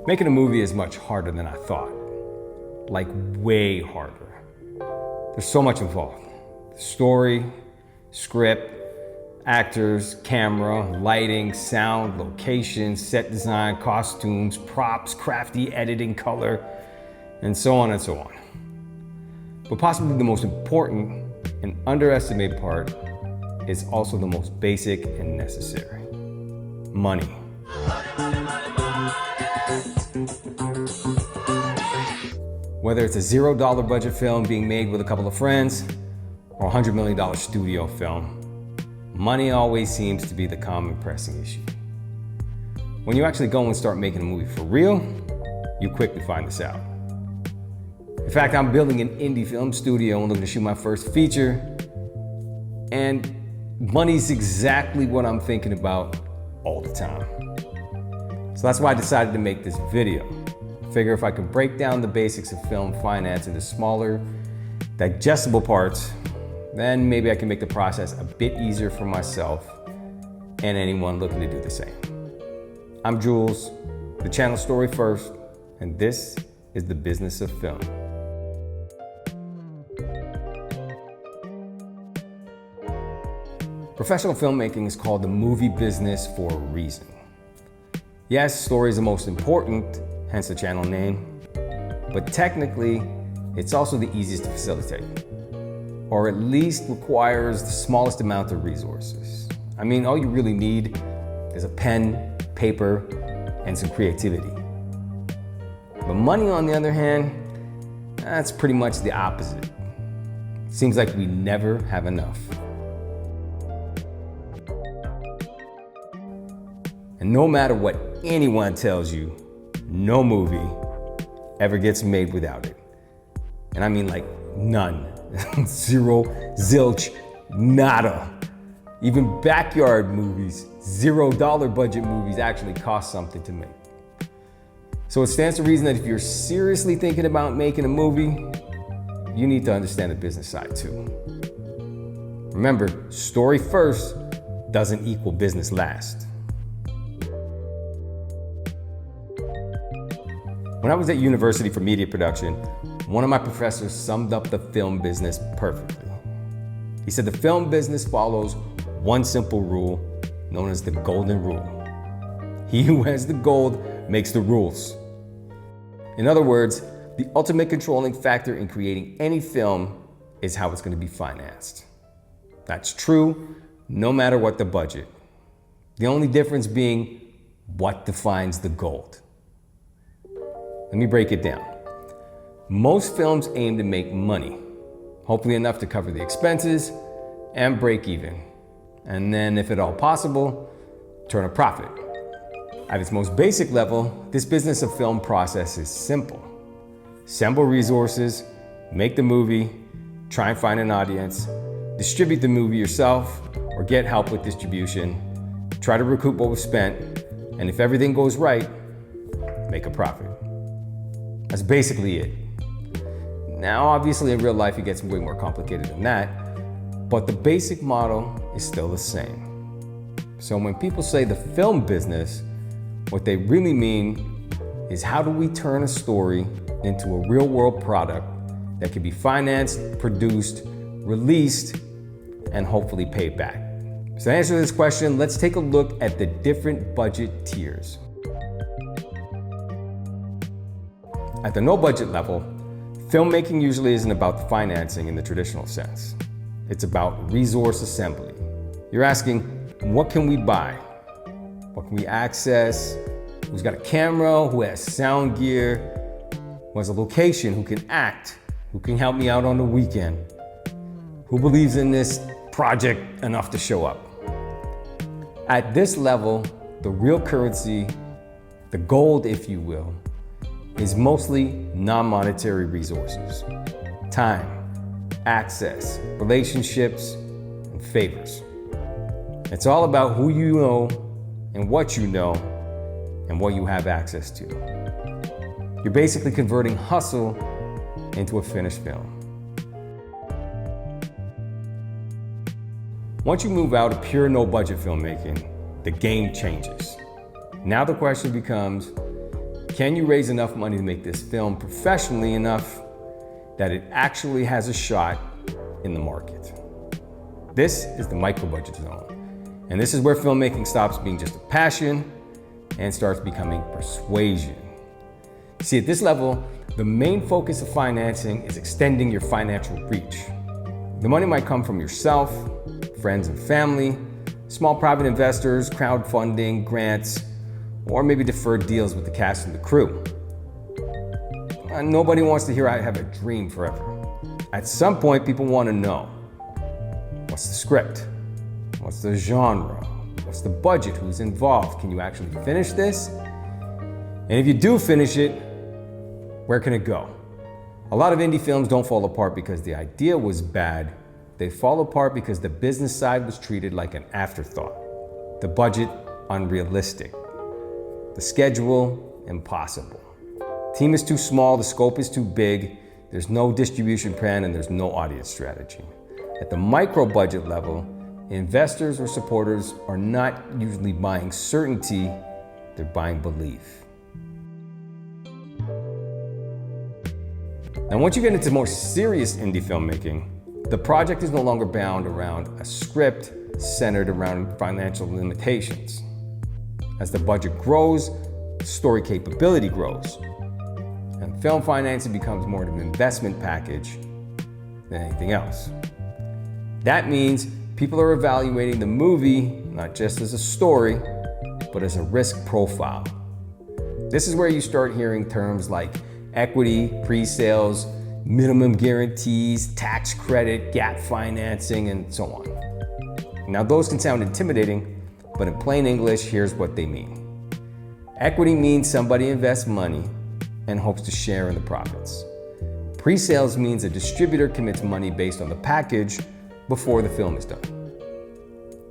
Making a movie is much harder than I thought. Like, way harder. There's so much involved. Story, script, actors, camera, lighting, sound, location, set design, costumes, props, crafty editing, color, and so on and so on. But possibly the most important and underestimated part is also the most basic and necessary. Money. Whether it's a $0 budget film being made with a couple of friends or a $100 million studio film, money always seems to be the common pressing issue. When you actually go and start making a movie for real, you quickly find this out. In fact, I'm building an indie film studio and looking to shoot my first feature, and money's exactly what I'm thinking about all the time. So that's why I decided to make this video. I figure if I can break down the basics of film finance into smaller, digestible parts, then maybe I can make the process a bit easier for myself and anyone looking to do the same. I'm Jules, the channel Story First, and this is the business of film. Professional filmmaking is called the movie business for a reason. Yes, story is the most important, hence the channel name, but technically, it's also the easiest to facilitate, or at least requires the smallest amount of resources. I mean, all you really need is a pen, paper, and some creativity. But money, on the other hand, that's pretty much the opposite. Seems like we never have enough. And no matter what anyone tells you, no movie ever gets made without it. And I mean like none. Zero, zilch, nada. Even backyard movies, $0 budget movies actually cost something to make. So it stands to reason that if you're seriously thinking about making a movie, you need to understand the business side too. Remember, story first doesn't equal business last. When I was at university for media production, one of my professors summed up the film business perfectly. He said the film business follows one simple rule known as the golden rule. He who has the gold makes the rules. In other words, the ultimate controlling factor in creating any film is how it's going to be financed. That's true no matter what the budget. The only difference being what defines the gold. Let me break it down. Most films aim to make money, hopefully enough to cover the expenses and break even. And then, if at all possible, turn a profit. At its most basic level, this business of film process is simple. Assemble resources, make the movie, try and find an audience, distribute the movie yourself or get help with distribution, try to recoup what was spent, and if everything goes right, make a profit. That's basically it. Now, obviously in real life, it gets way more complicated than that, but the basic model is still the same. So when people say the film business, what they really mean is how do we turn a story into a real world product that can be financed, produced, released, and hopefully paid back. So to answer this question, let's take a look at the different budget tiers. At the no budget level, filmmaking usually isn't about financing in the traditional sense. It's about resource assembly. You're asking, what can we buy? What can we access? Who's got a camera? Who has sound gear? Who has a location? Who can act? Who can help me out on the weekend? Who believes in this project enough to show up? At this level, the real currency, the gold, if you will, is mostly non-monetary resources. Time, access, relationships, and favors. It's all about who you know and what you know and what you have access to. You're basically converting hustle into a finished film. Once you move out of pure no-budget filmmaking, the game changes. Now the question becomes, can you raise enough money to make this film professionally enough that it actually has a shot in the market? This is the micro-budget zone. And this is where filmmaking stops being just a passion and starts becoming persuasion. See, at this level, the main focus of financing is extending your financial reach. The money might come from yourself, friends and family, small private investors, crowdfunding, grants, or maybe deferred deals with the cast and the crew. Nobody wants to hear I have a dream forever. At some point, people want to know, what's the script? What's the genre? What's the budget? Who's involved? Can you actually finish this? And if you do finish it, where can it go? A lot of indie films don't fall apart because the idea was bad. They fall apart because the business side was treated like an afterthought. The budget, unrealistic. The schedule, impossible. Team is too small, the scope is too big, there's no distribution plan, and there's no audience strategy. At the micro budget level, investors or supporters are not usually buying certainty, they're buying belief. And once you get into more serious indie filmmaking, the project is no longer bound around a script centered around financial limitations. As the budget grows, story capability grows. And film financing becomes more of an investment package than anything else. That means people are evaluating the movie not just as a story, but as a risk profile. This is where you start hearing terms like equity, pre-sales, minimum guarantees, tax credit, gap financing, and so on. Now, those can sound intimidating, but in plain English, here's what they mean. Equity means somebody invests money and hopes to share in the profits. Pre-sales means a distributor commits money based on the package before the film is done.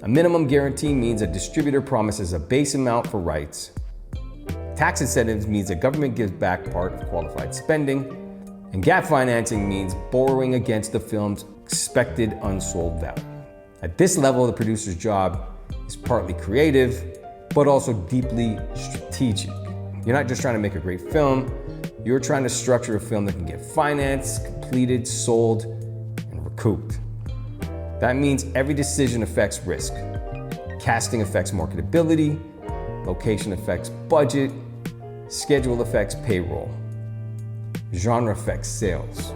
A minimum guarantee means a distributor promises a base amount for rights. Tax incentives means the government gives back part of qualified spending. And gap financing means borrowing against the film's expected unsold value. At this level, the producer's job is partly creative, but also deeply strategic. You're not just trying to make a great film, you're trying to structure a film that can get financed, completed, sold, and recouped. That means every decision affects risk. Casting affects marketability, location affects budget, schedule affects payroll, genre affects sales.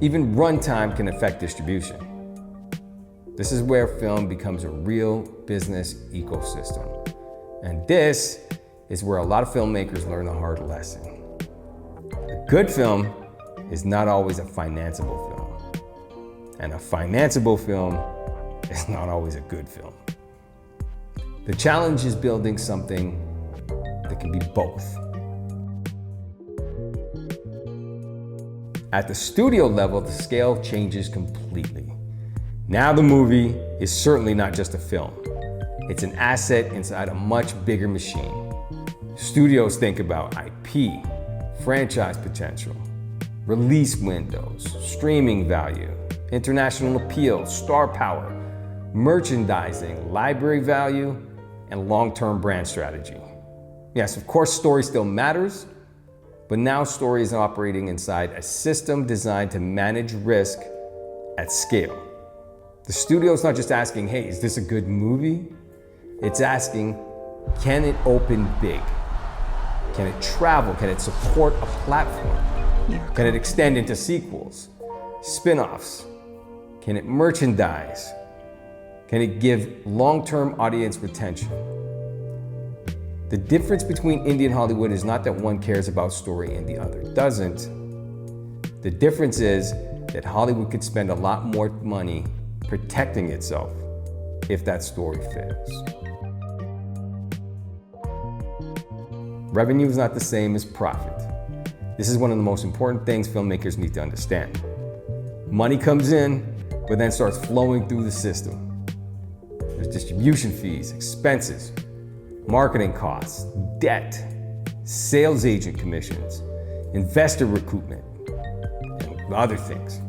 Even runtime can affect distribution. This is where film becomes a real business ecosystem. And this is where a lot of filmmakers learn the hard lesson. A good film is not always a financeable film. And a financeable film is not always a good film. The challenge is building something that can be both. At the studio level, the scale changes completely. Now the movie is certainly not just a film. It's an asset inside a much bigger machine. Studios think about IP, franchise potential, release windows, streaming value, international appeal, star power, merchandising, library value, and long-term brand strategy. Yes, of course, story still matters, but now story is operating inside a system designed to manage risk at scale. The studio's not just asking, hey, is this a good movie? It's asking, can it open big? Can it travel? Can it support a platform? Can it extend into sequels, spin-offs? Can it merchandise? Can it give long-term audience retention? The difference between indie and Hollywood is not that one cares about story and the other doesn't. The difference is that Hollywood could spend a lot more money protecting itself if that story fails. Revenue is not the same as profit. This is one of the most important things filmmakers need to understand. Money comes in, but then starts flowing through the system. There's distribution fees, expenses, marketing costs, debt, sales agent commissions, investor recoupment, and other things.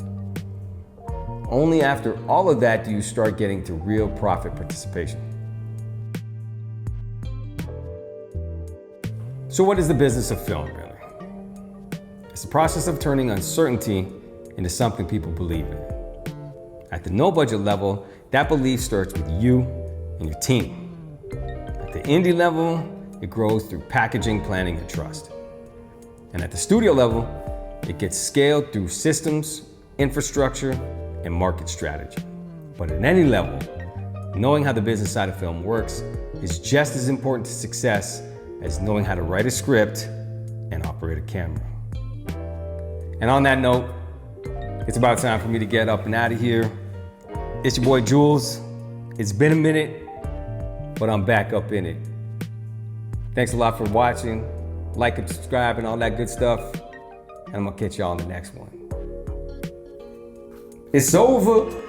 Only after all of that do you start getting to real profit participation. So what is the business of film, really? It's the process of turning uncertainty into something people believe in. At the no budget level, that belief starts with you and your team. At the indie level, it grows through packaging, planning, and trust. And at the studio level, it gets scaled through systems, infrastructure, and market strategy. But at any level, knowing how the business side of film works is just as important to success as knowing how to write a script and operate a camera. And on that note, it's about time for me to get up and out of here. It's your boy Jules. It's been a minute, but I'm back up in it. Thanks a lot for watching. Like and subscribe and all that good stuff. And I'm gonna catch y'all on the next one. It's over.